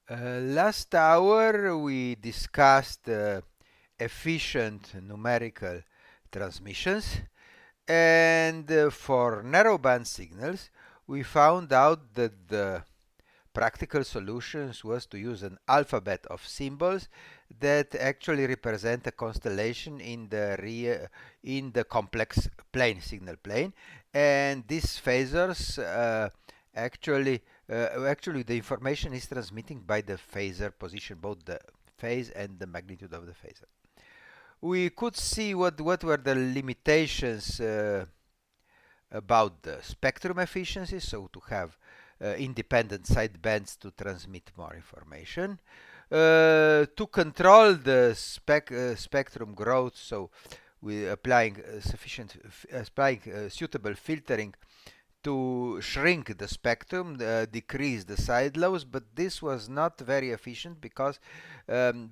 Last hour we discussed efficient numerical transmissions, and for narrowband signals we found out that the practical solutions was to use an alphabet of symbols that actually represent a constellation in the complex plane, signal plane, and these phasors actually the information is transmitting by the phasor position, both the phase and the magnitude of the phasor. We could see what were the limitations about the spectrum efficiency, so to have independent sidebands to transmit more information. To control the spectrum growth, so we applying suitable filtering to shrink the spectrum, decrease the side lobes, but this was not very efficient because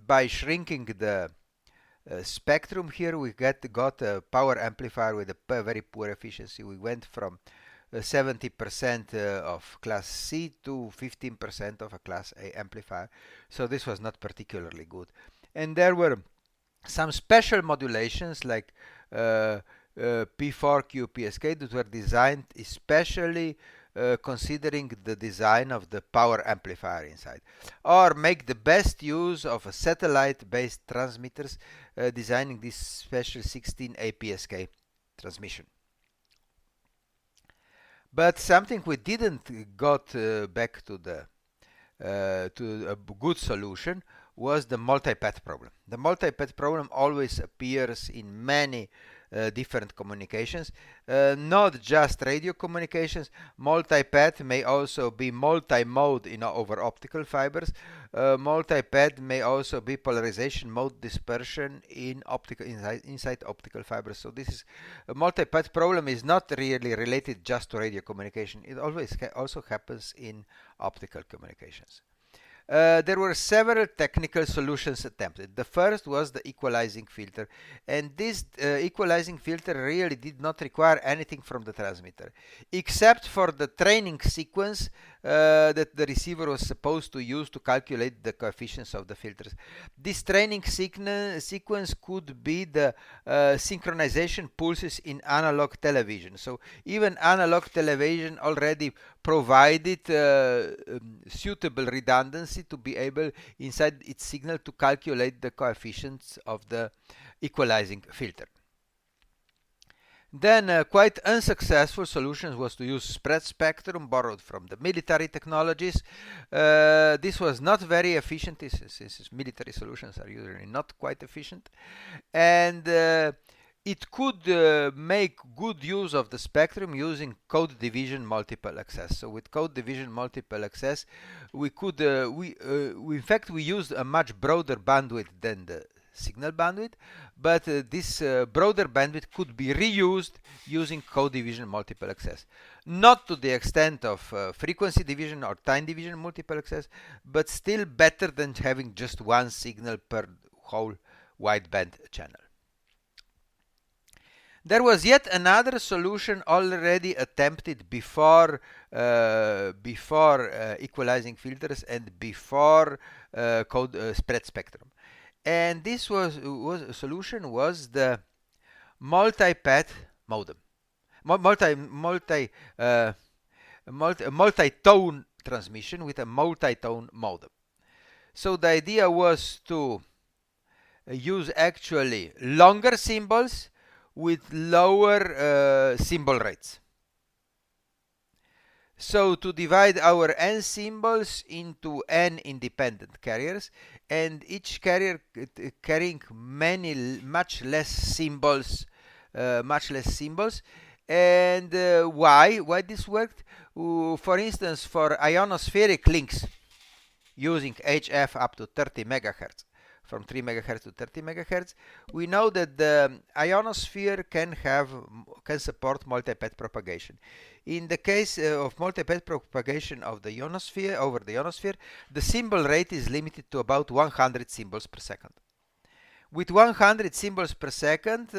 by shrinking the spectrum here we got a power amplifier with a very poor efficiency. We went from 70% of class C to 15% of a class A amplifier, so this was not particularly good. And there were some special modulations like P4 QPSK that were designed especially considering the design of the power amplifier inside, or make the best use of a satellite-based transmitters, designing this special 16 APSK transmission. But something we didn't got back to a good solution was the multipath problem. The multipath problem always appears in many different communications, not just radio communications. Multipath may also be multi-mode over optical fibers. Multipath may also be polarization mode dispersion in inside optical fibers. So this is a multipath problem is not really related just to radio communication. It always also happens in optical communications. There were several technical solutions attempted. The first was the equalizing filter, and this equalizing filter really did not require anything from the transmitter, except for the training sequence that the receiver was supposed to use to calculate the coefficients of the filters. This training sequence could be the synchronization pulses in analog television. So even analog television already provided suitable redundancy to be able inside its signal to calculate the coefficients of the equalizing filter. Then quite unsuccessful solutions was to use spread spectrum borrowed from the military technologies. This was not very efficient since military solutions are usually not quite efficient, and it could make good use of the spectrum using code division multiple access. So with code division multiple access, we could in fact we used a much broader bandwidth than the signal bandwidth, but this broader bandwidth could be reused using code division multiple access. Not to the extent of frequency division or time division multiple access, but still better than having just one signal per whole wideband channel. There was yet another solution already attempted before equalizing filters and before spread spectrum, and this was a solution was the multipath modem, multitone transmission with a multitone modem. So the idea was to use actually longer symbols with lower symbol rates. So to divide our n symbols into n independent carriers, and each carrier carrying much less symbols, and why this worked? For instance, for ionospheric links using HF up to 30 megahertz, from 3 megahertz to 30 megahertz, we know that the ionosphere can support multipath propagation. In the case of multipath propagation of the ionosphere over the ionosphere, the symbol rate is limited to about 100 symbols per second. With 100 symbols per second,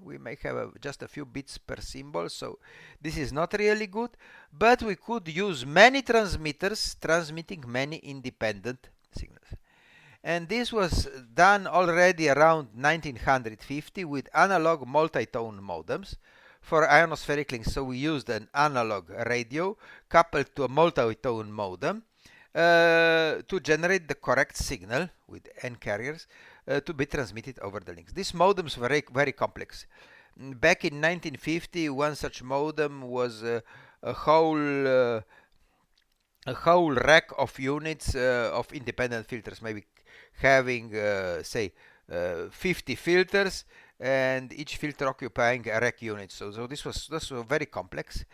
we may have just a few bits per symbol, so this is not really good, but we could use many transmitters transmitting many independent signals. And this was done already around 1950 with analog multitone modems for ionospheric links. So we used an analog radio coupled to a multitone modem to generate the correct signal with N carriers to be transmitted over the links. These modems were very complex. Back in 1950, one such modem was a whole rack of units of independent filters, maybe having say 50 filters, and each filter occupying a rack unit. So this was very complex.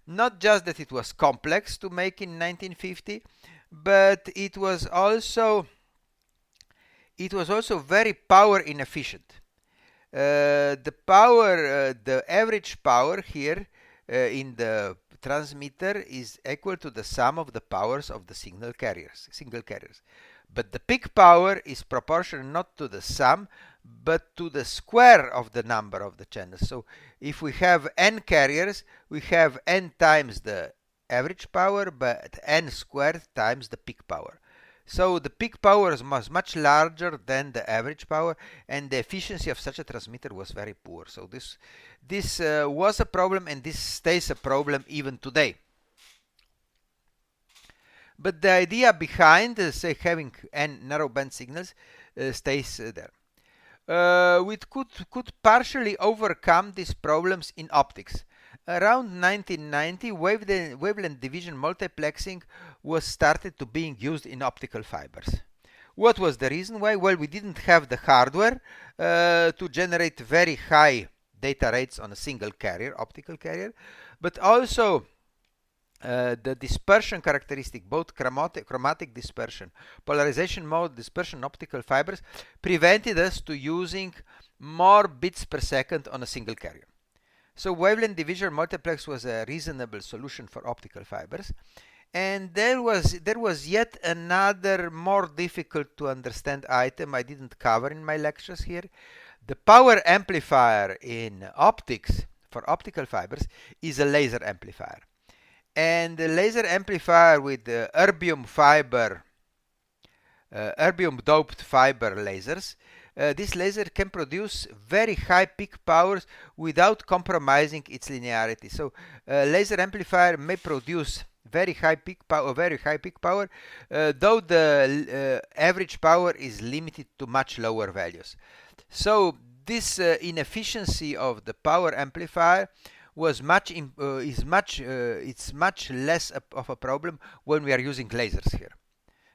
Not just that it was complex to make in 1950, but it was also very power inefficient. The average power here in the transmitter is equal to the sum of the powers of the single carriers. But the peak power is proportional not to the sum, but to the square of the number of the channels. So if we have n carriers, we have n times the average power, but n squared times the peak power. So the peak power was much larger than the average power, and the efficiency of such a transmitter was very poor. So this was a problem, and this stays a problem even today. But the idea behind, say, having n narrowband signals stays there. We could partially overcome these problems in optics. Around 1990, wavelength division multiplexing was started to being used in optical fibers. What was the reason why? Well, we didn't have the hardware to generate very high data rates on a single carrier, optical carrier, but also the dispersion characteristic, both chromatic dispersion, polarization mode dispersion optical fibers, prevented us to using more bits per second on a single carrier. So wavelength division multiplex was a reasonable solution for optical fibers. And there was yet another more difficult to understand item I didn't cover in my lectures here. The power amplifier in optics for optical fibers is a laser amplifier. And the laser amplifier with the erbium doped fiber lasers, this laser can produce very high peak powers without compromising its linearity. So laser amplifier may produce very high peak power, though the average power is limited to much lower values. So this inefficiency of the power amplifier was much less of a problem when we are using lasers here.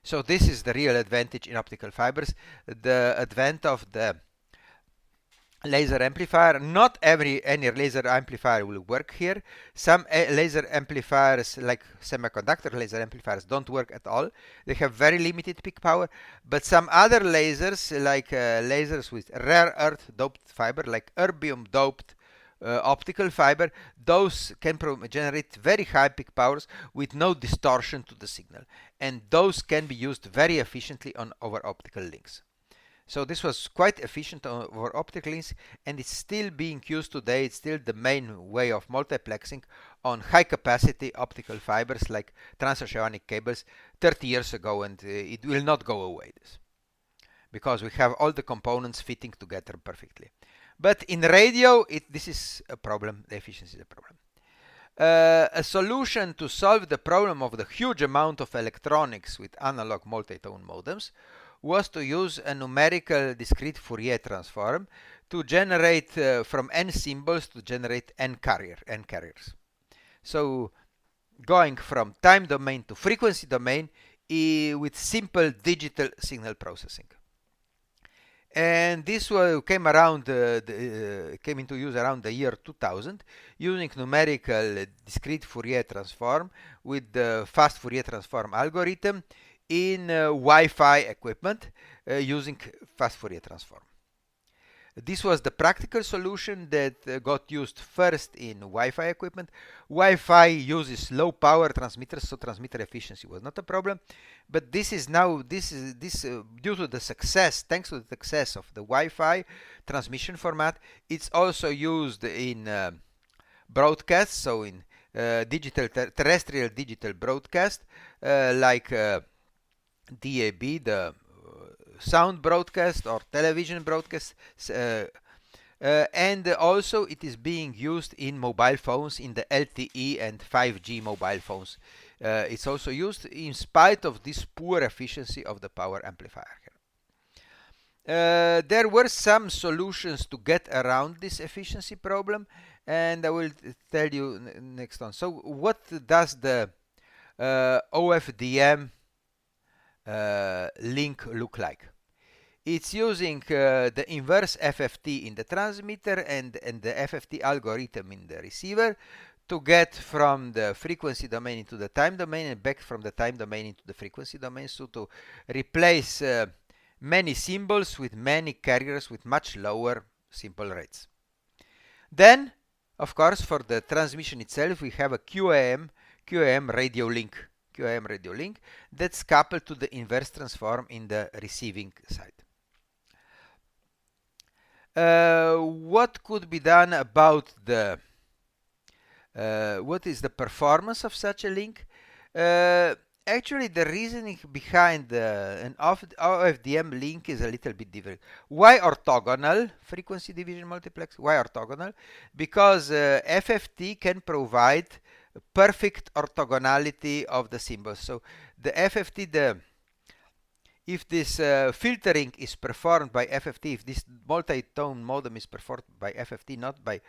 So this is the real advantage in optical fibers, the advent of the laser amplifier. Not any laser amplifier will work here. Some laser amplifiers, like semiconductor laser amplifiers, don't work at all. They have very limited peak power. But some other lasers, like lasers with rare earth doped fiber, like erbium doped optical fiber, those can generate very high peak powers with no distortion to the signal, and those can be used very efficiently on over optical links. So this was quite efficient over optical links, and it's still being used today. It's still the main way of multiplexing on high capacity optical fibers like transoceanic cables 30 years ago, and it will not go away, this, because we have all the components fitting together perfectly. But in radio, this is a problem. The efficiency is a problem. A solution to solve the problem of the huge amount of electronics with analog multitone modems was to use a numerical discrete Fourier transform to generate from n symbols to generate n carriers. So going from time domain to frequency domain with simple digital signal processing. And this came into use around the year 2000, using numerical discrete Fourier transform with the fast Fourier transform algorithm in Wi-Fi equipment using fast Fourier transform. This was the practical solution that got used first in Wi-Fi equipment. Wi-Fi uses low power transmitters, so transmitter efficiency was not a problem. But this is now due to the success, thanks to the success of the Wi-Fi transmission format. It's also used in broadcast, so in terrestrial digital broadcast, like DAB, the sound broadcast, or television broadcast, and also it is being used in mobile phones, in the LTE and 5G mobile phones. It's also used in spite of this poor efficiency of the power amplifier. There were some solutions to get around this efficiency problem, and I will tell you next on. So what does the OFDM link look like? It's using the inverse FFT in the transmitter and the FFT algorithm in the receiver to get from the frequency domain into the time domain and back from the time domain into the frequency domain, so to replace many symbols with many carriers with much lower simple rates. Then, of course, for the transmission itself, we have a QAM radio link. QAM radio link that's coupled to the inverse transform in the receiving side. What could be done about the what is the performance of such a link? Actually, the reasoning behind an OFDM link is a little bit different. Why orthogonal frequency division multiplex? Why orthogonal? Because FFT can provide perfect orthogonality of the symbols. So the FFT, if this filtering is performed by FFT, if this multitone modem is performed by FFT, not by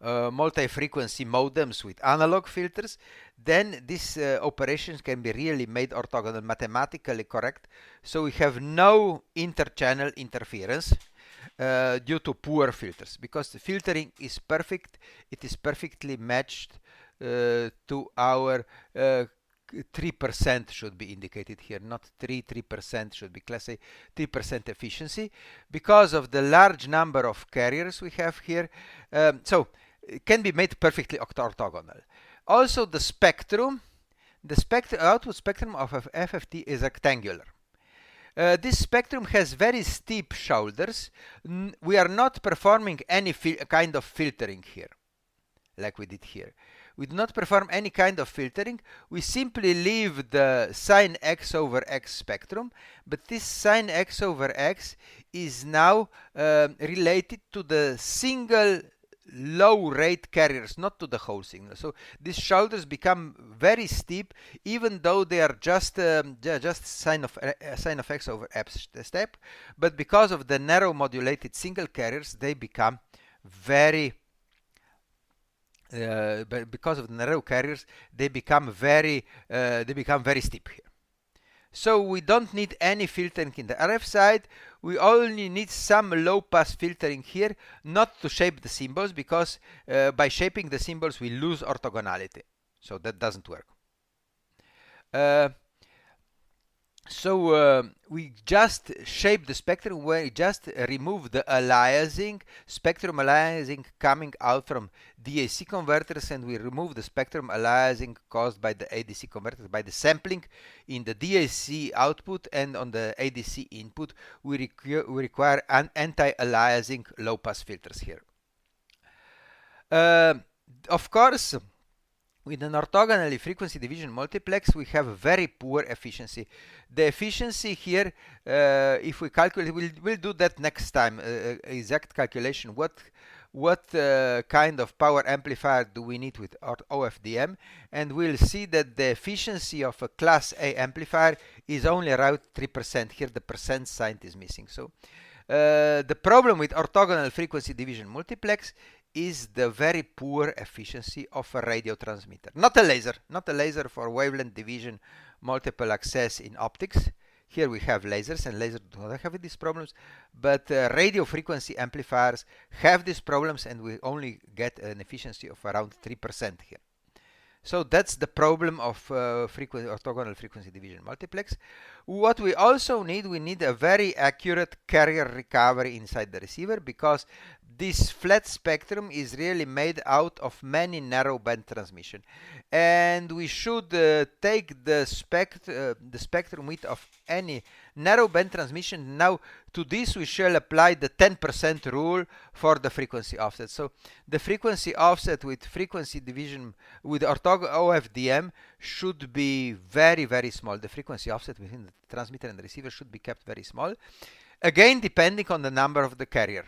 multi-frequency modems with analog filters, then these operations can be really made orthogonal, mathematically correct. So we have no inter-channel interference due to poor filters, because the filtering is perfect. It is perfectly matched to our 3% should be indicated here, not 3% should be class A, 3% efficiency, because of the large number of carriers we have here. So it can be made perfectly orthogonal. Also, the spectrum, output spectrum of FFT is rectangular. This spectrum has very steep shoulders. We are not performing any kind of filtering here, like we did here. We do not perform any kind of filtering. We simply leave the sine x over x spectrum, but this sine x over x is now related to the single low rate carriers, not to the whole signal. So these shoulders become very steep, even though they are just sine of x over x step. But because of the narrow modulated single carriers, they become very because of the narrow carriers, they become very steep here. So we don't need any filtering in the RF side. We only need some low pass filtering here, not to shape the symbols, because by shaping the symbols we lose orthogonality. So that doesn't work. So we just shape the spectrum, where we just remove the aliasing, spectrum aliasing coming out from DAC converters, and we remove the spectrum aliasing caused by the ADC converters by the sampling in the DAC output, and on the ADC input we require an anti-aliasing low-pass filters here. Of course, with an orthogonally frequency division multiplex, we have a very poor efficiency. The efficiency here, if we calculate, we'll do that next time, exact calculation. What kind of power amplifier do we need with OFDM? And we'll see that the efficiency of a class A amplifier is only around 3%. Here the percent sign is missing. So the problem with orthogonal frequency division multiplex is the very poor efficiency of a radio transmitter. Not a laser for wavelength division multiple access in optics. Here we have lasers, and lasers do not have these problems, but radio frequency amplifiers have these problems, and we only get an efficiency of around 3% here. So that's the problem of orthogonal frequency division multiplex. What we also need, we need a very accurate carrier recovery inside the receiver, because this flat spectrum is really made out of many narrow band transmission, and we should take the spectrum width of any narrow band transmission. Now to this we shall apply the 10% rule for the frequency offset. So the frequency offset with frequency division with orthogonal OFDM should be very, very small. The frequency offset between the transmitter and the receiver should be kept very small, again depending on the number of the carrier.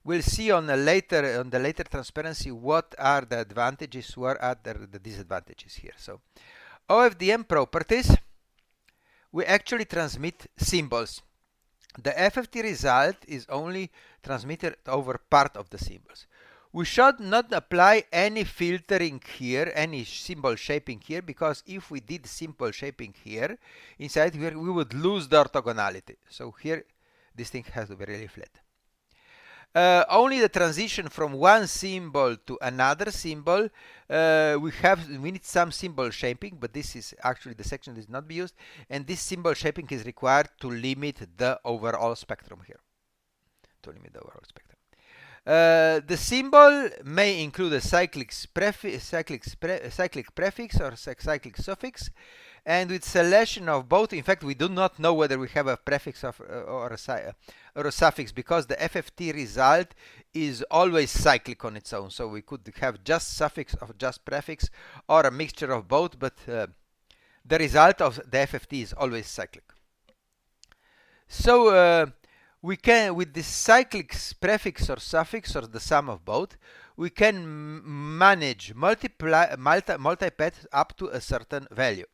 We'll see on the later transparency what are the advantages, what are the disadvantages here. So OFDM properties, we actually transmit symbols. The FFT result is only transmitted over part of the symbols. We should not apply any filtering here, any symbol shaping here, because if we did symbol shaping here, inside here, we would lose the orthogonality. So here, this thing has to be really flat. Only the transition from one symbol to another symbol, we need some symbol shaping, but this is actually the section that is not be used, and this symbol shaping is required to limit the overall spectrum here. The symbol may include a cyclic prefix or cyclic suffix, and with selection of both. In fact, we do not know whether we have a prefix or a suffix, because the FFT result is always cyclic on its own. So we could have just suffix or just prefix or a mixture of both, but the result of the FFT is always cyclic. So we can, with this cyclic prefix or suffix or the sum of both, we can manage multipath up to a certain value.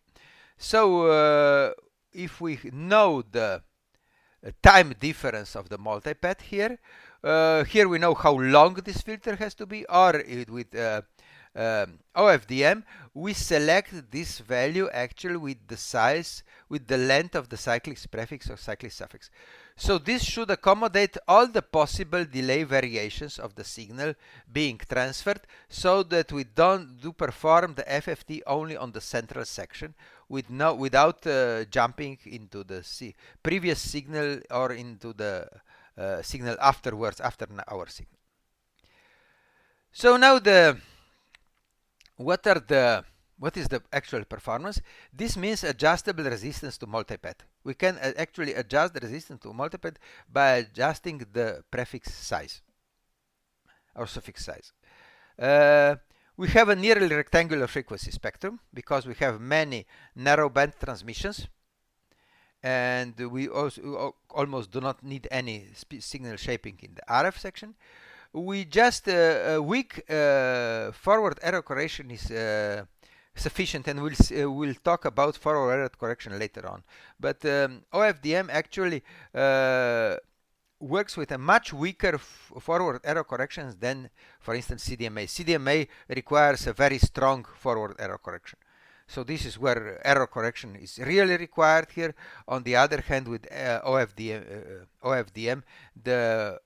So if we know the time difference of the multipath here, here we know how long this filter has to be, or with OFDM, we select this value actually with the size, with the length of the cyclic prefix or cyclic suffix. So this should accommodate all the possible delay variations of the signal being transferred, so that we don't perform the FFT only on the central section without jumping into the previous signal or into the signal afterwards, after our signal. So now what is the actual performance? This means adjustable resistance to multipath. We can actually adjust the resistance to multipath by adjusting the prefix size or suffix size. We have a nearly rectangular frequency spectrum because we have many narrow band transmissions, and we also almost do not need any signal shaping in the RF section. We just weak forward error correction is sufficient, and we'll talk about forward error correction later on. But OFDM actually works with a much weaker forward error corrections than, for instance, CDMA. CDMA requires a very strong forward error correction. So this is where error correction is really required here. On the other hand, with OFDM, the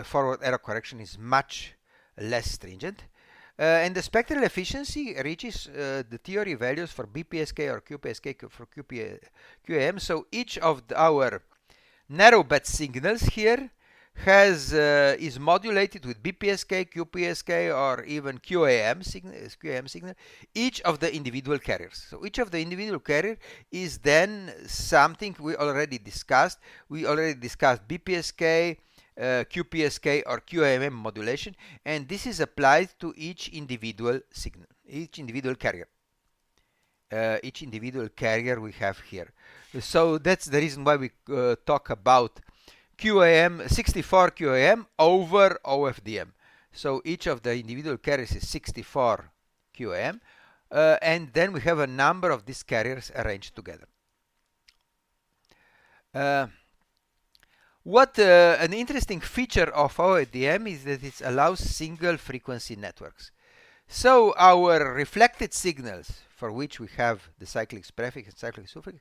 forward error correction is much less stringent. And the spectral efficiency reaches the theory values for BPSK or QPSK for QAM. So each of our narrow band signals here is modulated with BPSK, QPSK, or even QAM signal, each of the individual carriers. So each of the individual carrier is then something we already discussed. We already discussed BPSK, QPSK or QAM modulation, and this is applied to each individual signal, each individual carrier. Each individual carrier we have here. So that's the reason why we talk about QAM, 64 QAM over OFDM. So each of the individual carriers is 64 QAM, and then we have a number of these carriers arranged together. What an interesting feature of OFDM is that it allows single frequency networks. So our reflected signals, for which we have the cyclic prefix and cyclic suffix,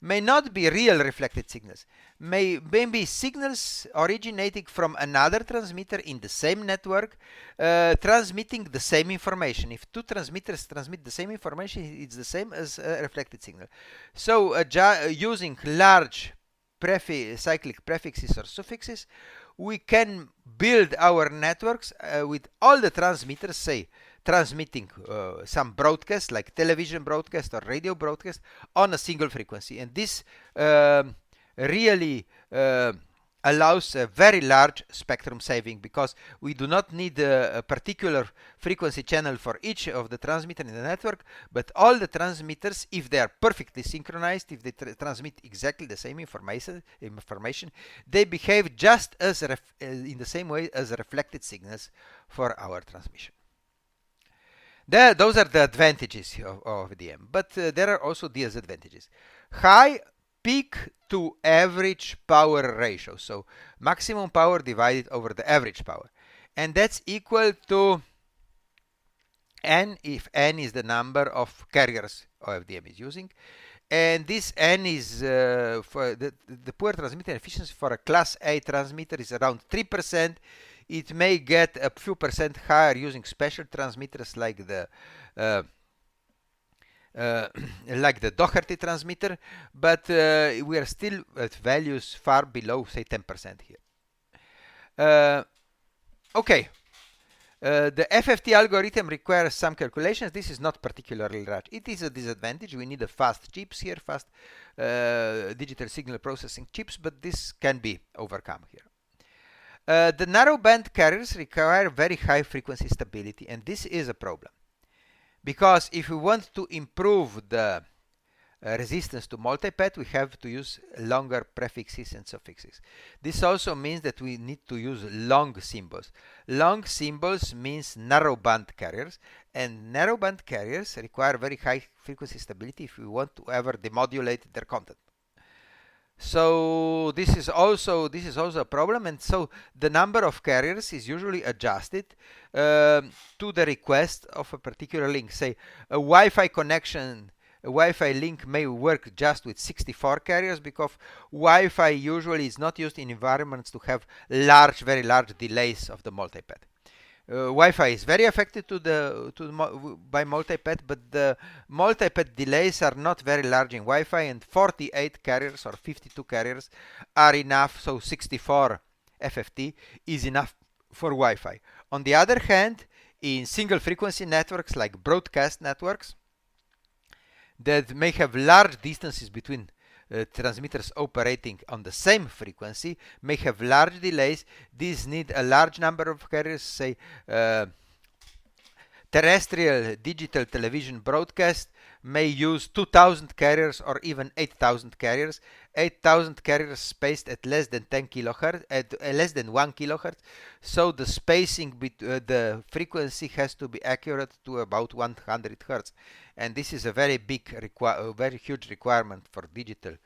may not be real reflected signals, may be signals originating from another transmitter in the same network, transmitting the same information. If two transmitters transmit the same information, it's the same as a reflected signal. So using large cyclic prefixes or suffixes, we can build our networks with all the transmitters, say, transmitting some broadcast like television broadcast or radio broadcast on a single frequency, and this really allows a very large spectrum saving, because we do not need a particular frequency channel for each of the transmitters in the network, but all the transmitters, if they are perfectly synchronized, if they transmit exactly the same information, they behave just as in the same way as reflected signals for our transmission. Those are the advantages of OFDM, but there are also disadvantages. High peak to average power ratio, so maximum power divided over the average power, and that's equal to n if n is the number of carriers OFDM is using, and this n is for the poor transmitter efficiency for a class A transmitter is around 3%. It may get a few percent higher using special transmitters like the Doherty transmitter, but we are still at values far below, say, 10% here. Okay. The FFT algorithm requires some calculations. This is not particularly large. It is a disadvantage. We need a fast chips here, fast digital signal processing chips, but this can be overcome here. The narrowband carriers require very high frequency stability, and this is a problem, because if we want to improve the resistance to multipath, we have to use longer prefixes and suffixes. This also means that we need to use long symbols. Long symbols means narrowband carriers, and narrowband carriers require very high frequency stability if we want to ever demodulate their content. So this is also a problem, and so the number of carriers is usually adjusted to the request of a particular link. Say a Wi-Fi connection, a Wi-Fi link may work just with 64 carriers, because Wi-Fi usually is not used in environments to have very large delays of the multipath. Wi-Fi is very affected by multipath, but the multipath delays are not very large in Wi-Fi, and 48 carriers or 52 carriers are enough, so 64 FFT is enough for Wi-Fi. On the other hand, in single frequency networks like broadcast networks that may have large distances between transmitters operating on the same frequency, may have large delays. These need a large number of carriers, say terrestrial digital television broadcast may use 2000 carriers or even 8000 carriers. 8000 carriers spaced at less than 10 kilohertz, at less than 1 kilohertz. So the spacing the frequency has to be accurate to about 100 hertz, and this is a very very huge requirement for digital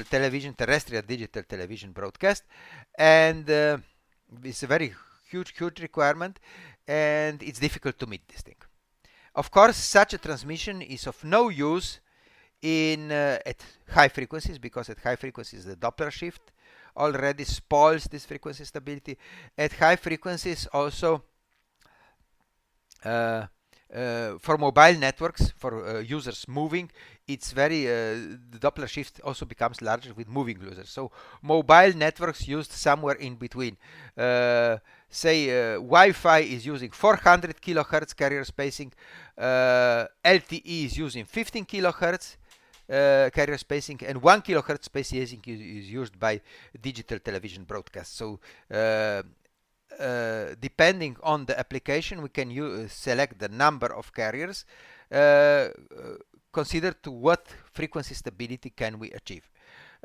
television, terrestrial digital television broadcast, and it's a very huge requirement, and it's difficult to meet this thing. Of course, such a transmission is of no use at high frequencies, because at high frequencies the Doppler shift already spoils this frequency stability. At high frequencies also, for mobile networks, for users moving, it's the Doppler shift also becomes larger with moving users. So mobile networks used somewhere in between. Say Wi-Fi is using 400 kilohertz carrier spacing, LTE is using 15 kilohertz carrier spacing, and 1 kilohertz spacing is used by digital television broadcast. So depending on the application, we can select the number of carriers, consider to what frequency stability can we achieve.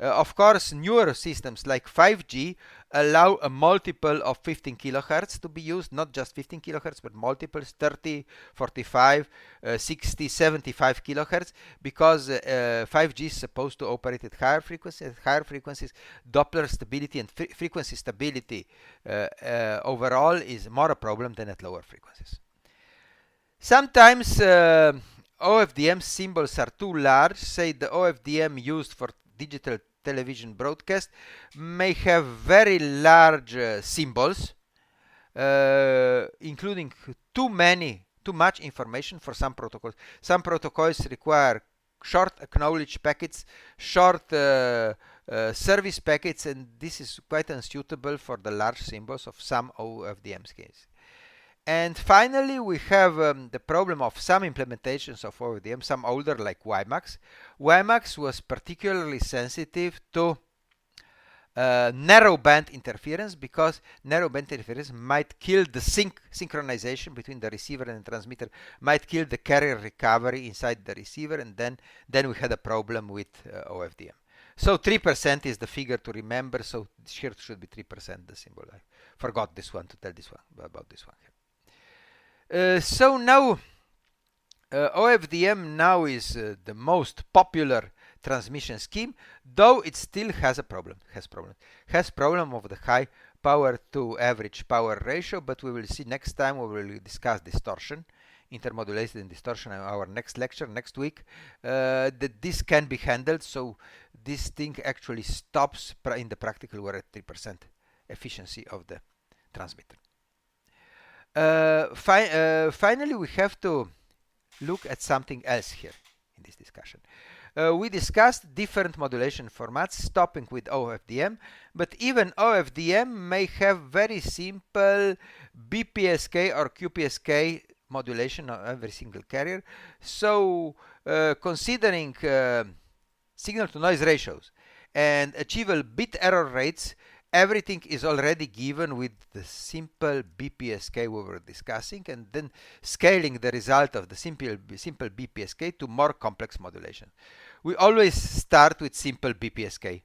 Of course, newer systems like 5G allow a multiple of 15 kilohertz to be used, not just 15 kilohertz, but multiples 30, 45, 60, 75 kilohertz, because 5G is supposed to operate at higher frequencies. At higher frequencies, Doppler stability and frequency stability overall is more a problem than at lower frequencies. Sometimes OFDM symbols are too large. Say the OFDM used for digital television broadcast may have very large symbols, including too much information for some protocols. Some protocols require short acknowledge packets, short service packets, and this is quite unsuitable for the large symbols of some OFDM schemes. And finally, we have the problem of some implementations of OFDM, some older like WiMAX. WiMAX was particularly sensitive to narrow band interference, because narrow band interference might kill the synchronization between the receiver and the transmitter, might kill the carrier recovery inside the receiver, and then we had a problem with OFDM. So 3% is the figure to remember, so here should be 3% the symbol. I forgot this one to tell this one about this one. So now OFDM now is the most popular transmission scheme, though it still has a problem. Has problem of the high power to average power ratio, but we will see next time. We will discuss distortion, intermodulation and distortion in our next lecture next week. That this can be handled, so this thing actually stops in the practical. We're at 3% efficiency of the transmitter. Finally, we have to look at something else here in this discussion. We discussed different modulation formats, stopping with OFDM, but even OFDM may have very simple BPSK or QPSK modulation on every single carrier. So, considering signal-to-noise ratios and achievable bit error rates, everything is already given with the simple BPSK we were discussing, and then scaling the result of the simple BPSK to more complex modulation. We always start with simple BPSK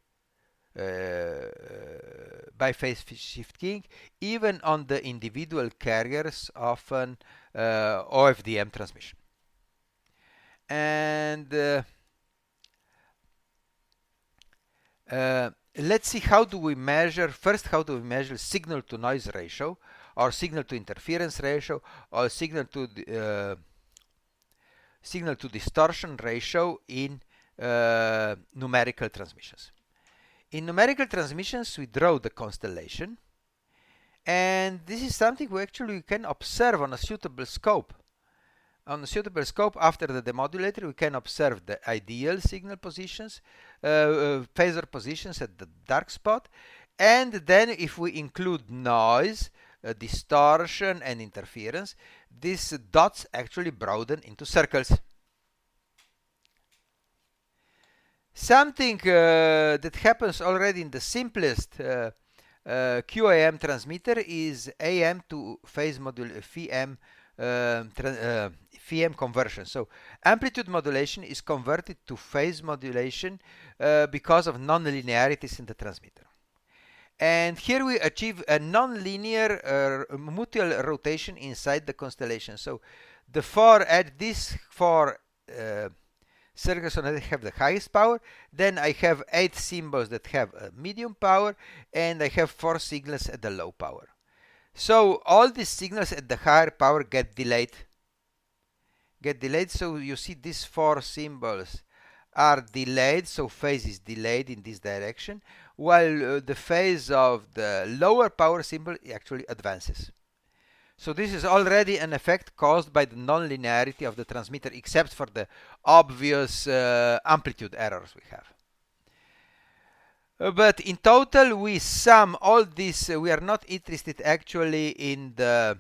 by phase shift keying, even on the individual carriers of an OFDM transmission. And let's see how do we measure signal to noise ratio, or signal to interference ratio, or signal to distortion ratio in numerical transmissions. In numerical transmissions, we draw the constellation, and this is something we actually can observe on a suitable scope. On a suitable scope, after the demodulator, we can observe the ideal signal positions, phasor positions at the dark spot, and then if we include noise, distortion, and interference, these dots actually broaden into circles. Something that happens already in the simplest QAM transmitter is AM to phase FEM FEM conversion. So amplitude modulation is converted to phase modulation because of non-linearities in the transmitter. And here we achieve a non-linear mutual rotation inside the constellation. So the these four circles on it have the highest power. Then I have 8 symbols that have a medium power, and I have 4 signals at the low power. So all these signals at the higher power get delayed. So you see these 4 symbols are delayed, so phase is delayed in this direction, while the phase of the lower power symbol actually advances. So this is already an effect caused by the non-linearity of the transmitter, except for the obvious amplitude errors we have. But in total, we sum all this. We are not interested actually in the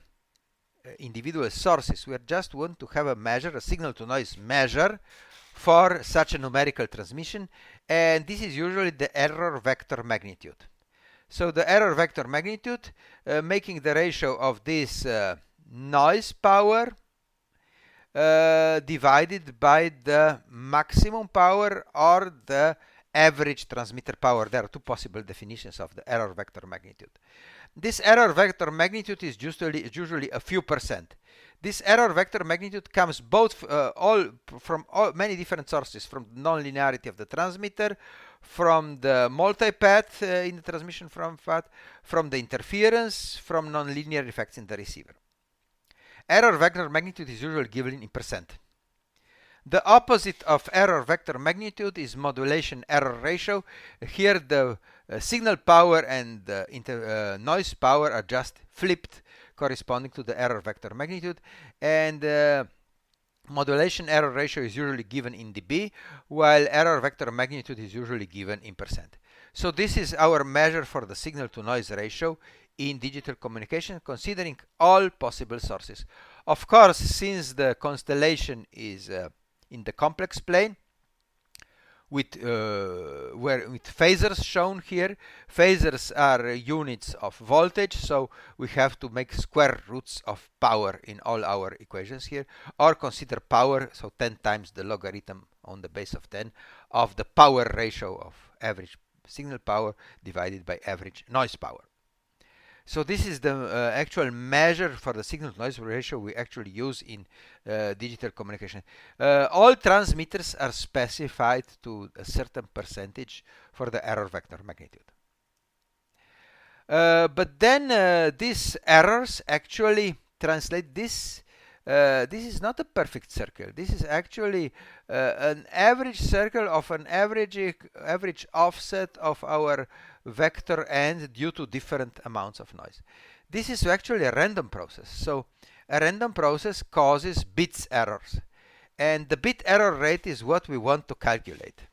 individual sources. We just want to have a measure, a signal-to-noise measure for such a numerical transmission, and this is usually the error vector magnitude. So the error vector magnitude, making the ratio of this noise power divided by the maximum power or the average transmitter power. There are two possible definitions of the error vector magnitude. This error vector magnitude is usually a few percent. This error vector magnitude comes both from many different sources, from the nonlinearity of the transmitter, from the multipath in the transmission path, from the interference, from nonlinear effects in the receiver. Error vector magnitude is usually given in percent. The opposite of error vector magnitude is modulation error ratio. Here the signal power and the noise power are just flipped, corresponding to the error vector magnitude, and modulation error ratio is usually given in dB, while error vector magnitude is usually given in percent. So this is our measure for the signal to noise ratio in digital communication, considering all possible sources. Of course, since the constellation is in the complex plane, with phasors shown here. Phasors are units of voltage, so we have to make square roots of power in all our equations here, or consider power, so 10 times the logarithm on the base of 10 of the power ratio of average signal power divided by average noise power. So this is the actual measure for the signal to noise ratio we actually use in digital communication. All transmitters are specified to a certain percentage for the error vector magnitude. But then these errors actually translate this. This is not a perfect circle. This is actually an average circle of an average offset of our vector end due to different amounts of noise. This is actually a random process. So a random process causes bits errors, and the bit error rate is what we want to calculate.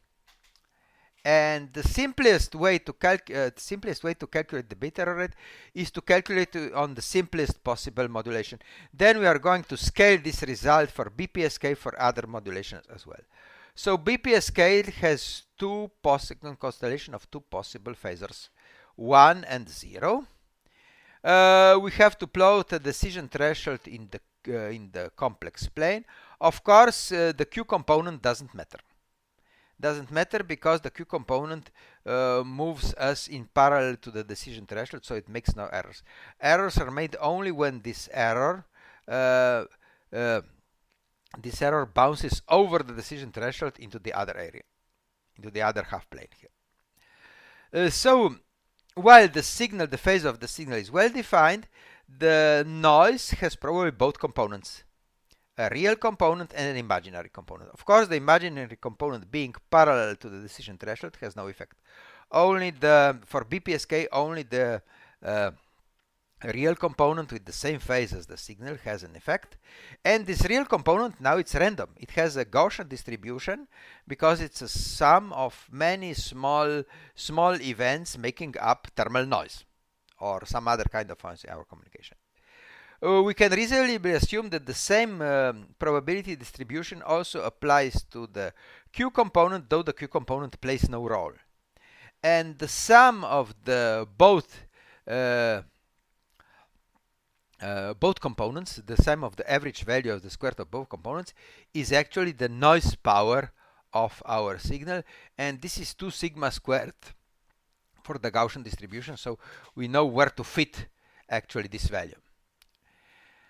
And the simplest way to calculate the bit error rate is to calculate on the simplest possible modulation. Then we are going to scale this result for BPSK for other modulations as well. So BPSK has constellation of two possible phasors, 1 and 0. We have to plot a decision threshold in the complex plane. Of course, the Q component doesn't matter. Doesn't matter because the Q component moves us in parallel to the decision threshold, so it makes no errors. Errors are made only when this error bounces over the decision threshold into the other area, into the other half plane here. So while the phase of the signal is well defined, the noise has probably both components, a real component and an imaginary component. Of course, the imaginary component being parallel to the decision threshold has no effect. For BPSK, only the real component with the same phase as the signal has an effect. And this real component, now it's random. It has a Gaussian distribution because it's a sum of many small events making up thermal noise or some other kind of noise in our communication. We can reasonably assume that the same probability distribution also applies to the Q component, though the Q component plays no role. And the sum of the both components, the sum of the average value of the square root of both components, is actually the noise power of our signal, and this is 2 sigma squared for the Gaussian distribution, so we know where to fit actually this value.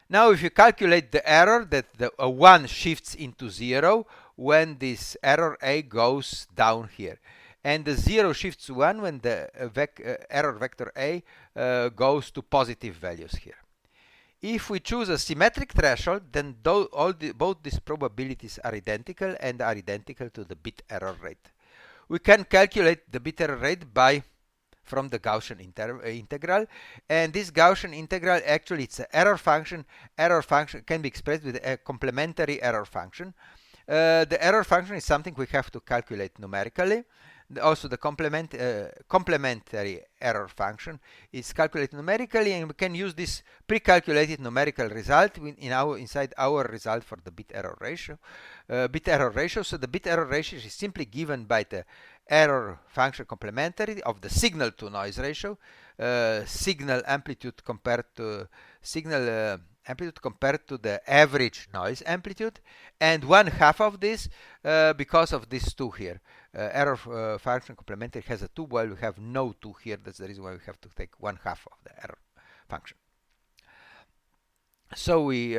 Now if you calculate the error, that a 1 shifts into 0 when this error A goes down here, and the 0 shifts 1 when the error vector A goes to positive values here. If we choose a symmetric threshold, then both these probabilities are identical and are identical to the bit error rate. We can calculate the bit error rate from the Gaussian integral, and this Gaussian integral actually it's an error function. Error function can be expressed with a complementary error function. The error function is something we have to calculate numerically. Also, the complementary error function is calculated numerically, and we can use this pre-calculated numerical result inside our result for the bit error ratio. So the bit error ratio is simply given by the error function complementary of the signal to noise ratio, signal amplitude compared to signal amplitude compared to the average noise amplitude, and 1/2 of this because of these two here. Error function complementary has a 2, while we have no 2 here. That's the reason why we have to take 1/2 of the error function. So we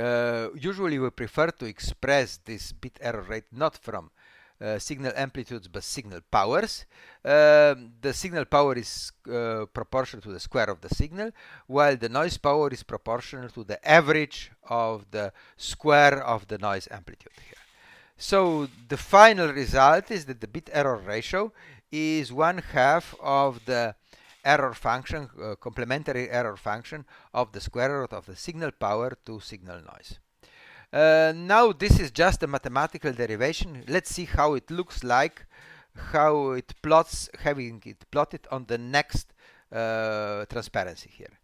usually we prefer to express this bit error rate not from signal amplitudes but signal powers. The signal power is proportional to the square of the signal, while the noise power is proportional to the average of the square of the noise amplitude here. So the final result is that the bit error ratio is 1/2 of the error function, complementary error function of the square root of the signal power to signal noise. Now this is just a mathematical derivation. Let's see how it looks like, how it plots, having it plotted on the next transparency here.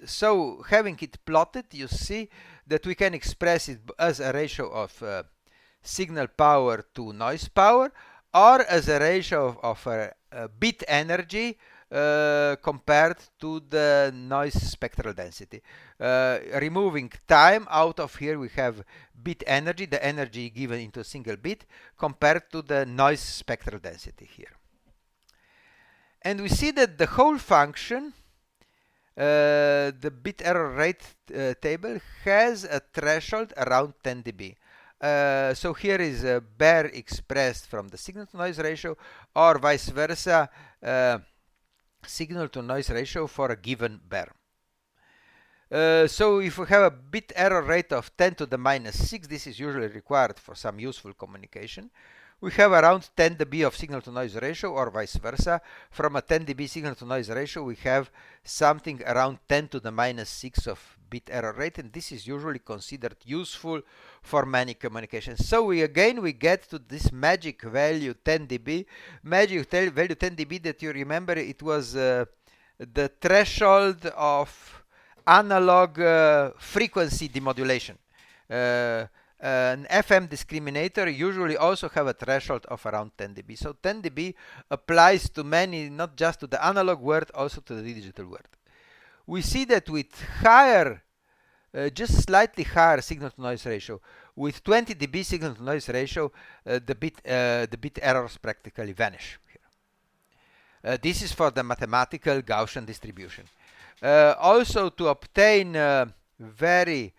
So having it plotted, you see that we can express it as a ratio of signal power to noise power, or as a ratio of bit energy compared to the noise spectral density. Removing time out of here, we have bit energy, the energy given into a single bit, compared to the noise spectral density here. And we see that the whole function, the bit error rate table, has a threshold around 10 dB. So here is a bare expressed from the signal to noise ratio, or vice versa, signal to noise ratio for a given bare. So if we have a bit error rate of 10 to the minus 6, this is usually required for some useful communication. We have around 10 dB of signal to noise ratio, or vice versa. From a 10 dB signal to noise ratio, we have something around 10 to the minus 6 of bit error rate, and this is usually considered useful for many communications. So we get to this magic value 10 dB. Magic value 10 dB that you remember, it was the threshold of analog frequency demodulation. An FM discriminator usually also have a threshold of around 10 dB. So 10 dB applies to many, not just to the analog world, also to the digital world. We see that with higher, just slightly higher signal to noise ratio, with 20 dB signal to noise ratio, the bit errors practically vanish here. This is for the mathematical Gaussian distribution. Also, to obtain very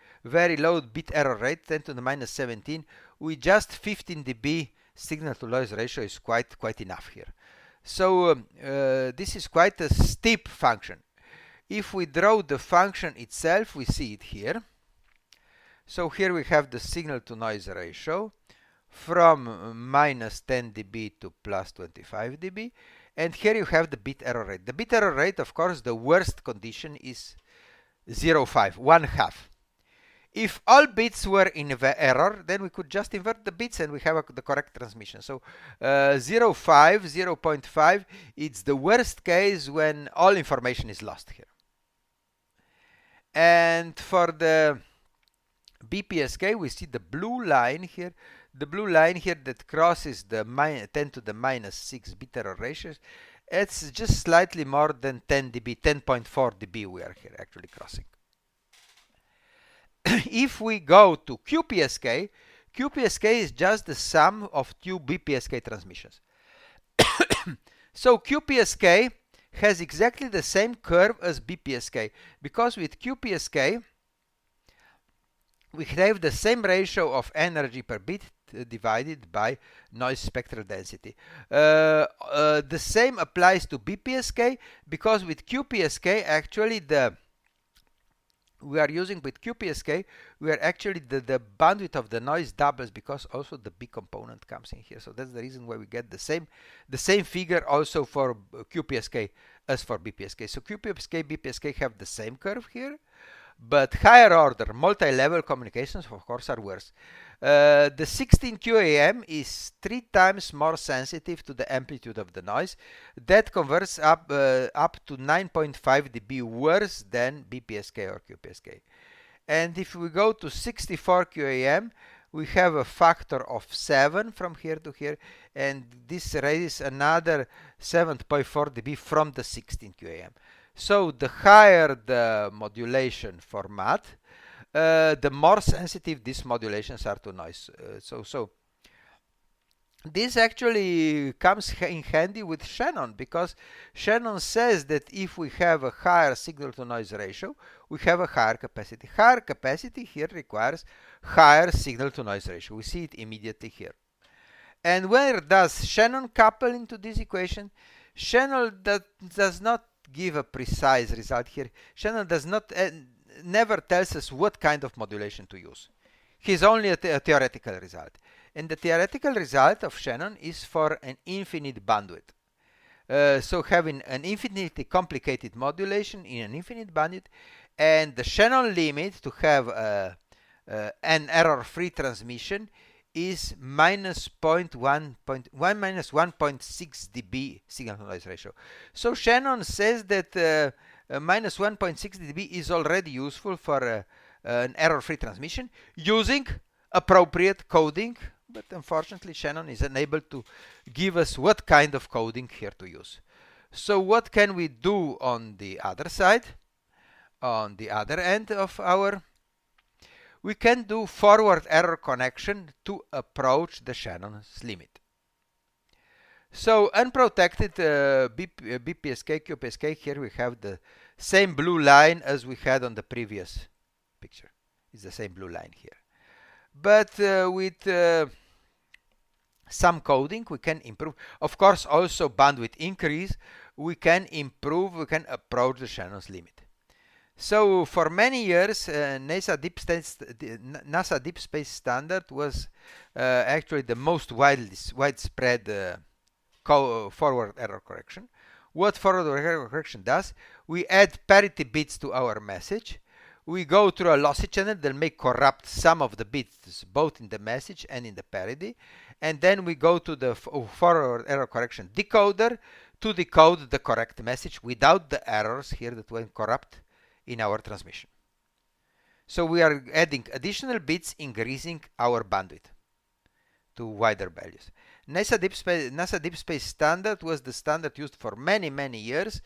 low bit error rate, 10 to the minus 17, with just 15 dB signal to noise ratio is quite enough here. So this is quite a steep function. If we draw the function itself, we see it here. So here we have the signal to noise ratio from minus 10 dB to plus 25 dB. And here you have the bit error rate. The bit error rate, of course, the worst condition is 0.5, 1/2. If all bits were in error, then we could just invert the bits and we have the correct transmission. So 0.5, 0.5, it's the worst case when all information is lost here. And for the BPSK, we see the blue line here. The blue line here that crosses the 10 to the minus 6 bit error ratios. It's just slightly more than 10 dB, 10.4 dB we are here actually crossing. If we go to QPSK, QPSK is just the sum of two BPSK transmissions. So QPSK has exactly the same curve as BPSK, because with QPSK we have the same ratio of energy per bit divided by noise spectral density. The same applies to BPSK, because with QPSK actually we are using with QPSK, we are actually the bandwidth of the noise doubles, because also the B component comes in here. So that's the reason why we get the same figure also for QPSK as for BPSK. So QPSK, BPSK have the same curve here, but higher order multi-level communications of course are worse. The 16 QAM is 3 times more sensitive to the amplitude of the noise. That converts up to 9.5 dB worse than BPSK or QPSK. And if we go to 64 QAM, we have a factor of 7 from here to here, and this raises another 7.4 dB from the 16 QAM. So the higher the modulation format, the more sensitive these modulations are to noise. So this actually comes in handy with Shannon, because Shannon says that if we have a higher signal to noise ratio, we have a higher capacity. Higher capacity here requires higher signal to noise ratio. We see it immediately here. And where does Shannon couple into this equation? Shannon does not give a precise result here. Shannon does not never tells us what kind of modulation to use. He's only a theoretical result. And the theoretical result of Shannon is for an infinite bandwidth. So having an infinitely complicated modulation in an infinite bandwidth, and the Shannon limit to have an error-free transmission is minus 1.6 dB signal to noise ratio. So Shannon says that minus 1.6 dB is already useful for an error-free transmission using appropriate coding, but unfortunately Shannon is unable to give us what kind of coding here to use. So what can we do on the other side, on the other end of our? We can do forward error connection to approach the Shannon's limit. So unprotected BPSK, QPSK, here we have the same blue line as we had on the previous picture. It's the same blue line here. But with some coding we can improve. Of course, also bandwidth increase, we can improve, we can approach the Shannon's limit. So for many years, NASA Deep Space Standard was actually the most widespread forward error correction. What forward error correction does, we add parity bits to our message. We go through a lossy channel that may corrupt some of the bits, both in the message and in the parity. And then we go to the forward error correction decoder to decode the correct message without the errors here that were corrupt in our transmission. So we are adding additional bits, increasing our bandwidth to wider values. NASA Deep Space Standard was the standard used for many years,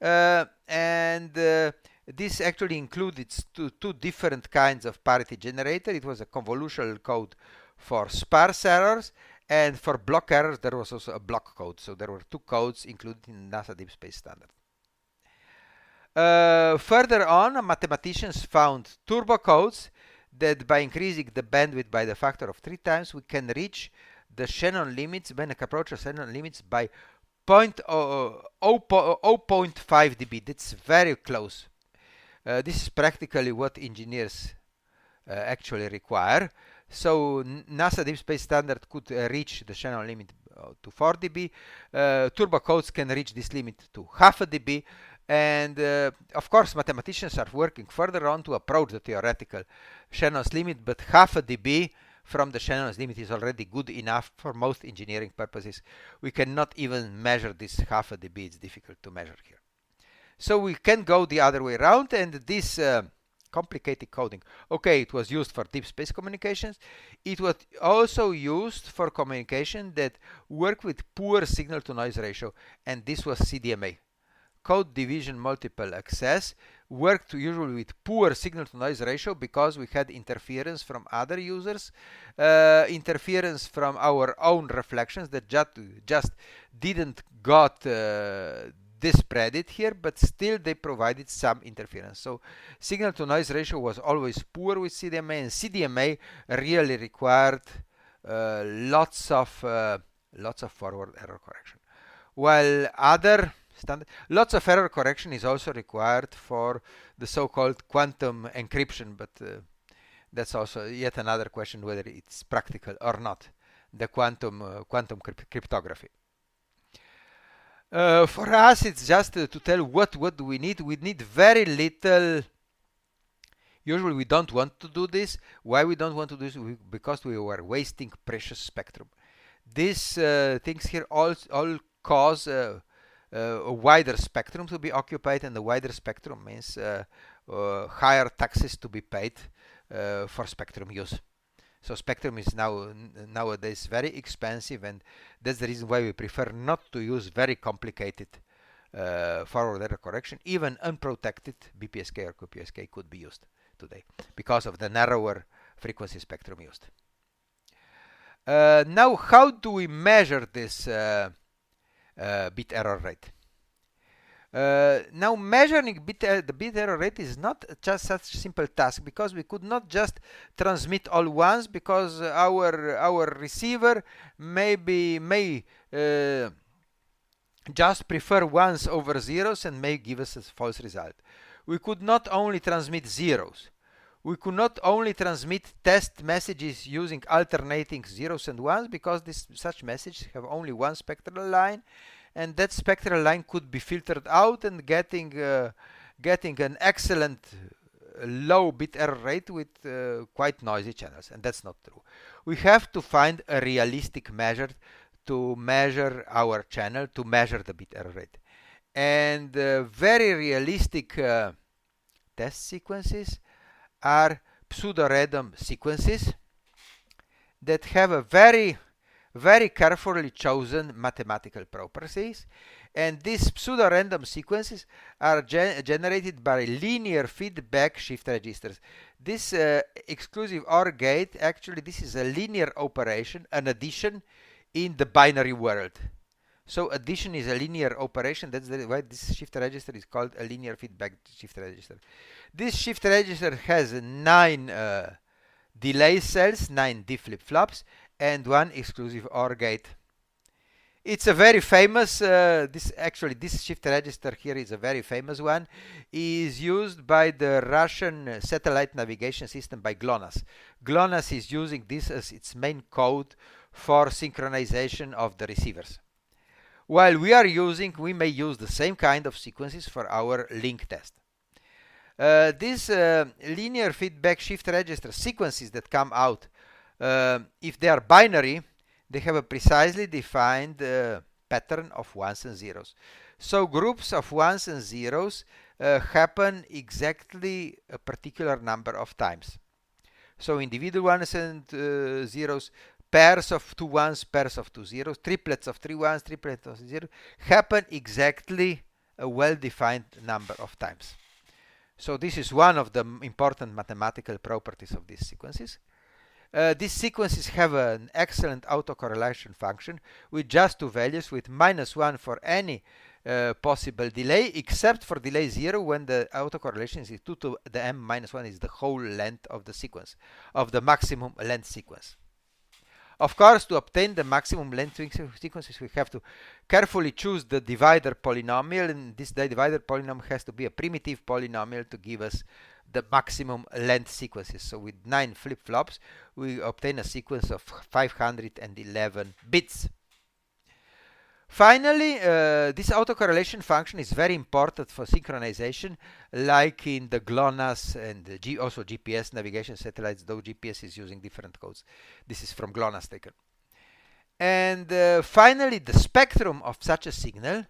and this actually included two different kinds of parity generator. It was a convolutional code for sparse errors, and for block errors there was also a block code. So there were two codes included in NASA Deep Space Standard. Further on, mathematicians found turbo codes that by increasing the bandwidth by the factor of 3 times, we can reach the Shannon limits, when I approach the Shannon limits by 0.5 dB. That's very close. This is practically what engineers actually require. So NASA Deep Space Standard could reach the Shannon limit to 4 dB. Turbo codes can reach this limit to half a dB. And of course, mathematicians are working further on to approach the theoretical Shannon's limit, but half a dB from the Shannon's limit is already good enough for most engineering purposes. We cannot even measure this half a dB. It's difficult to measure here. So we can go the other way around, and this complicated coding. Okay, it was used for deep space communications. It was also used for communication that work with poor signal to noise ratio, and this was CDMA. Code division multiple access worked usually with poor signal to noise ratio because we had interference from other users, interference from our own reflections that just didn't got discredited here, but still they provided some interference. So signal to noise ratio was always poor with CDMA, and CDMA really required lots of forward error correction, while other lots of error correction is also required for the so-called quantum encryption, but that's also yet another question whether it's practical or not, the quantum cryptography. For us, it's just to tell what do we need. We need very little. Usually we don't want to do this. Why we don't want to do this? Because we were wasting precious spectrum. These things here all cause a wider spectrum to be occupied, and the wider spectrum means higher taxes to be paid for spectrum use. So spectrum is nowadays very expensive, and that's the reason why we prefer not to use very complicated forward error correction. Even unprotected BPSK or QPSK could be used today because of the narrower frequency spectrum used. Now, how do we measure this bit error rate? Now, measuring the bit error rate is not just such a simple task, because we could not just transmit all ones, because our receiver may just prefer ones over zeros and may give us a false result. We could not only transmit zeros. We could not only transmit test messages using alternating zeros and ones, because such messages have only one spectral line, and that spectral line could be filtered out and getting an excellent low bit error rate with quite noisy channels, and that's not true. We have to find a realistic measure to measure our channel, to measure the bit error rate. And very realistic test sequences are pseudo-random sequences that have a very carefully chosen mathematical properties, and these pseudo-random sequences are generated by linear feedback shift registers. This exclusive OR gate, actually this is a linear operation, an addition in the binary world. So addition is a linear operation. That's why this shift register is called a linear feedback shift register. This shift register has 9 delay cells, 9 D flip-flops, and 1 exclusive OR gate. It's a very famous, this shift register here is a very famous one. Is used by the Russian satellite navigation system by GLONASS. GLONASS is using this as its main code for synchronization of the receivers. While we may use the same kind of sequences for our link test. These linear feedback shift register sequences that come out, if they are binary, they have a precisely defined pattern of ones and zeros. So groups of ones and zeros happen exactly a particular number of times. So individual ones and zeros, pairs of 2 ones, pairs of 2 zeros, triplets of 3 ones, triplets of 0 happen exactly a well-defined number of times. So this is one of the important mathematical properties of these sequences. These sequences have an excellent autocorrelation function with just 2 values, with -1 for any possible delay, except for delay 0, when the autocorrelation is 2 to the m-1 is the whole length of the sequence, of the maximum length sequence. Of course, to obtain the maximum length sequences, we have to carefully choose the divider polynomial, and this divider polynomial has to be a primitive polynomial to give us the maximum length sequences. So with 9 flip-flops, we obtain a sequence of 511 bits. Finally, this autocorrelation function is very important for synchronization, like in the GLONASS and also GPS navigation satellites, though GPS is using different codes. This is from GLONASS taken. And finally, the spectrum of such a signal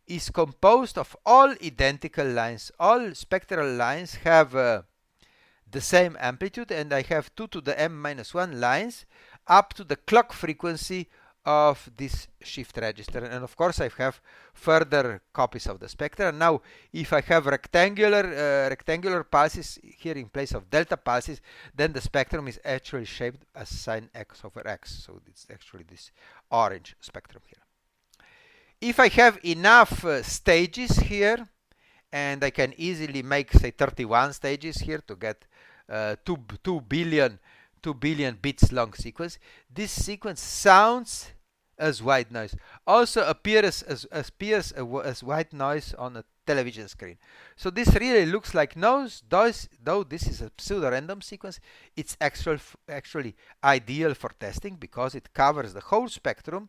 is composed of all identical lines. All spectral lines have the same amplitude, and I have 2 to the m-1 lines up to the clock frequency of this shift register. And of course, I have further copies of the spectra. Now, if I have rectangular pulses here in place of delta pulses, then the spectrum is actually shaped as sine x over x. So it's actually this orange spectrum here. If I have enough stages here, and I can easily make, say, 31 stages here to get 2 billion bits long sequence, this sequence sounds as white noise, also appears as white noise on a television screen. So this really looks like noise, though this is a pseudo-random sequence. It's actually ideal for testing, because it covers the whole spectrum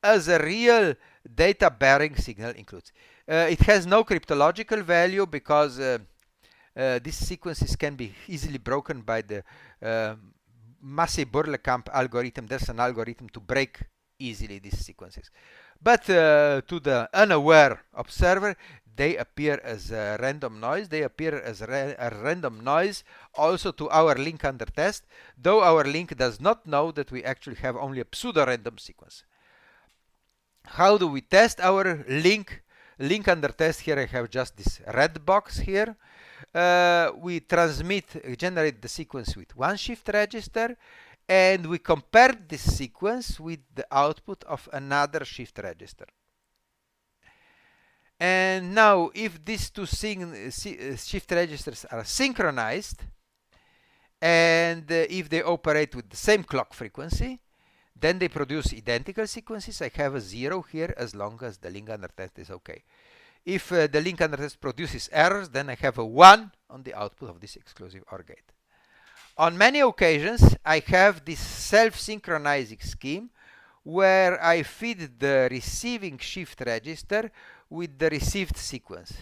as a real data-bearing signal includes. It has no cryptological value, because these sequences can be easily broken by the Massey-Burlekamp algorithm. There's an algorithm to break easily these sequences. But to the unaware observer, they appear as a random noise. They appear as a random noise also to our link under test, though our link does not know that we actually have only a pseudo-random sequence. How do we test our link link under test. Here I have just this red box here. We generate the sequence with one shift register, and we compare this sequence with the output of another shift register. And now, if these two shift registers are synchronized, and if they operate with the same clock frequency, then they produce identical sequences. I have a 0 here as long as the link under test is okay. If the link under test produces errors, then I have a 1 on the output of this exclusive OR gate. On many occasions, I have this self-synchronizing scheme where I feed the receiving shift register with the received sequence.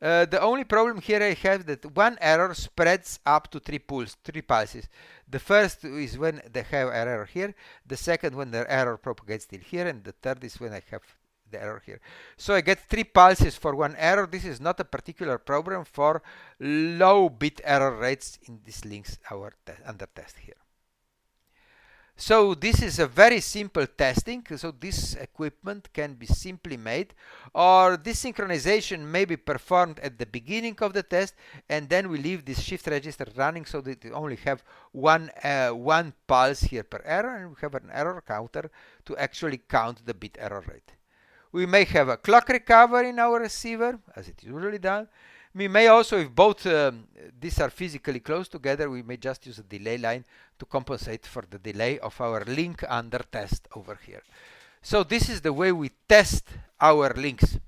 The only problem here I have that one error spreads up to three pulses. The first is when they have error here, the second when the error propagates till here, and the third is when I have the error here. So I get 3 pulses for one error. This is not a particular problem for low bit error rates in these links under test here. So this is a very simple testing. So this equipment can be simply made, or this synchronization may be performed at the beginning of the test, and then we leave this shift register running so that we only have one pulse here per error, and we have an error counter to actually count the bit error rate. We may have a clock recovery in our receiver, as it is usually done. We may also, if both these are physically close together, we may just use a delay line to compensate for the delay of our link under test over here. So this is the way we test our links.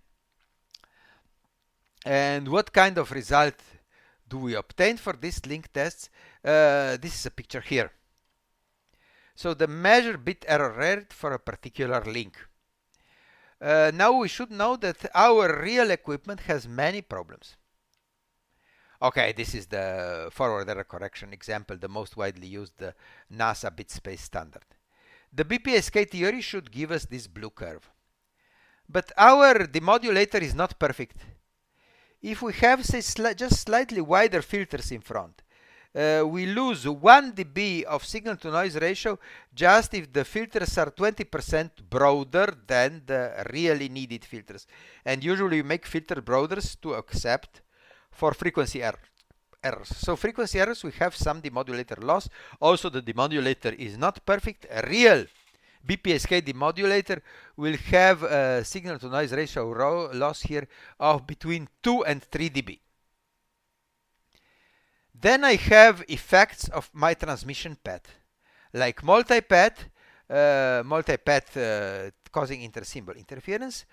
And what kind of result do we obtain for these link tests? This is a picture here. So the measured bit error rate for a particular link. Now we should know that our real equipment has many problems. Okay, this is the forward error correction example, the most widely used NASA bit space standard. The BPSK theory should give us this blue curve. But our demodulator is not perfect. If we have, say, just slightly wider filters in front, we lose 1 dB of signal-to-noise ratio just if the filters are 20% broader than the really needed filters. And usually we make filter broaders to accept for frequency errors. So frequency errors, we have some demodulator loss. Also, the demodulator is not perfect. A real BPSK demodulator will have a signal-to-noise ratio loss here of between 2 and 3 dB. Then I have effects of my transmission path, like multipath causing inter-symbol interference.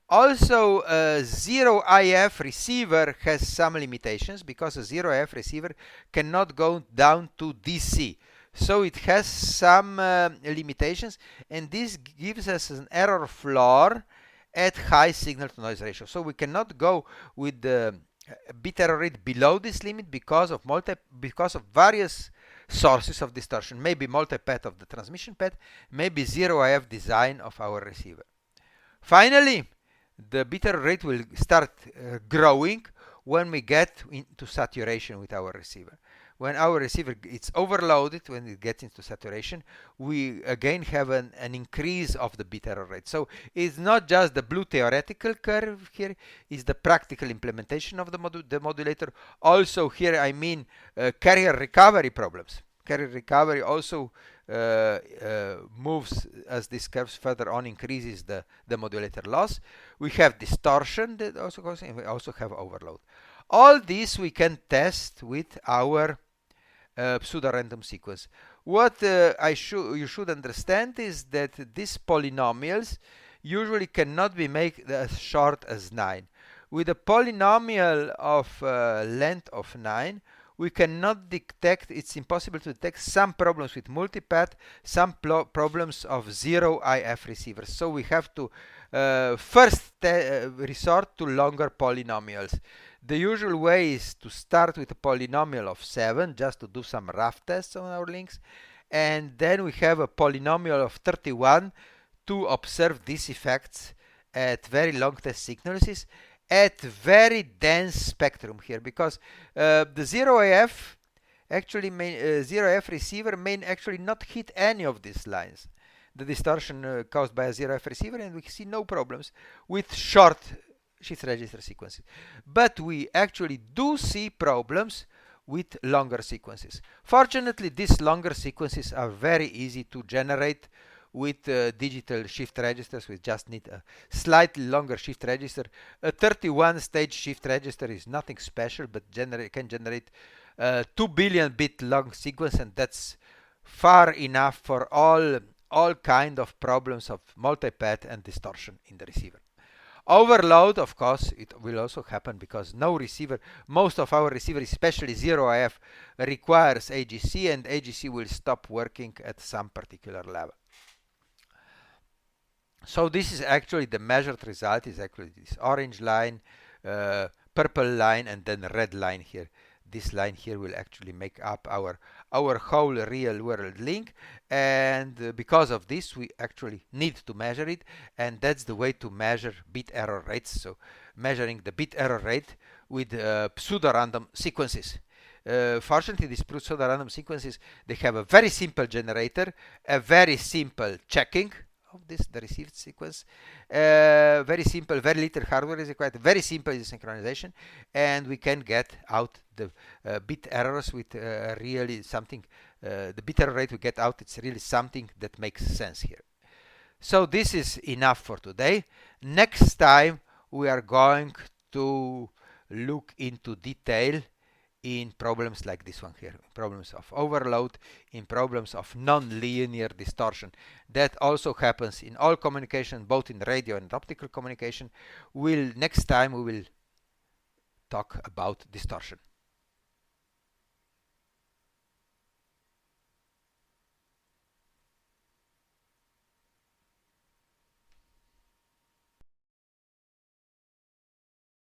Also, a 0 IF receiver has some limitations because a 0 IF receiver cannot go down to DC. So it has some limitations, and this gives us an error floor at high signal-to-noise ratio. So we cannot go with the bit error rate below this limit because of various sources of distortion. Maybe multipath of the transmission path, maybe 0 IF design of our receiver. Finally, the bit error rate will start growing when we get into saturation with our receiver. When our receiver is overloaded, when it gets into saturation, we again have an increase of the bit error rate. So it's not just the blue theoretical curve here, it's the practical implementation of the modulator. Also here I mean carrier recovery problems. Carrier recovery also moves as this curve further on increases the modulator loss. We have distortion that also goes, and we also have overload. All this we can test with our pseudo-random sequence. What you should understand is that these polynomials usually cannot be made as short as 9. With a polynomial of length of 9, we cannot detect, it's impossible to detect some problems with multipath, some problems of 0 IF receivers. So we have to first resort to longer polynomials. The usual way is to start with a polynomial of 7, just to do some rough tests on our links. And then we have a polynomial of 31 to observe these effects at very long test sequences at very dense spectrum here, because the 0 IF actually 0 IF receiver may actually not hit any of these lines. the distortion caused by a zero F receiver, and we see no problems with short shift register sequences. But we actually do see problems with longer sequences. Fortunately, these longer sequences are very easy to generate with digital shift registers. We just need a slightly longer shift register. A 31 stage shift register is nothing special, but can generate 2 billion bit long sequence, and that's far enough for all kind of problems of multipath and distortion in the receiver. Overload, of course, it will also happen because most of our receiver, especially 0IF, requires AGC, and AGC will stop working at some particular level. So this is actually the measured result, is actually this orange line, purple line, and then red line here. This line here will actually make up our whole real world link, and because of this we actually need to measure it, and that's the way to measure bit error rates. So measuring the bit error rate with pseudo-random sequences. Fortunately, these pseudo-random sequences, they have a very simple generator, a very simple checking of the received sequence, very simple, very little hardware is required, very simple synchronization, and we can get out the bit errors with really something. The bit error rate we get out, it's really something that makes sense here. So this is enough for today. Next time we are going to look into detail in problems like this one here, problems of overload, in problems of non-linear distortion. That also happens in all communication, both in radio and optical communication. Next time we will talk about distortion.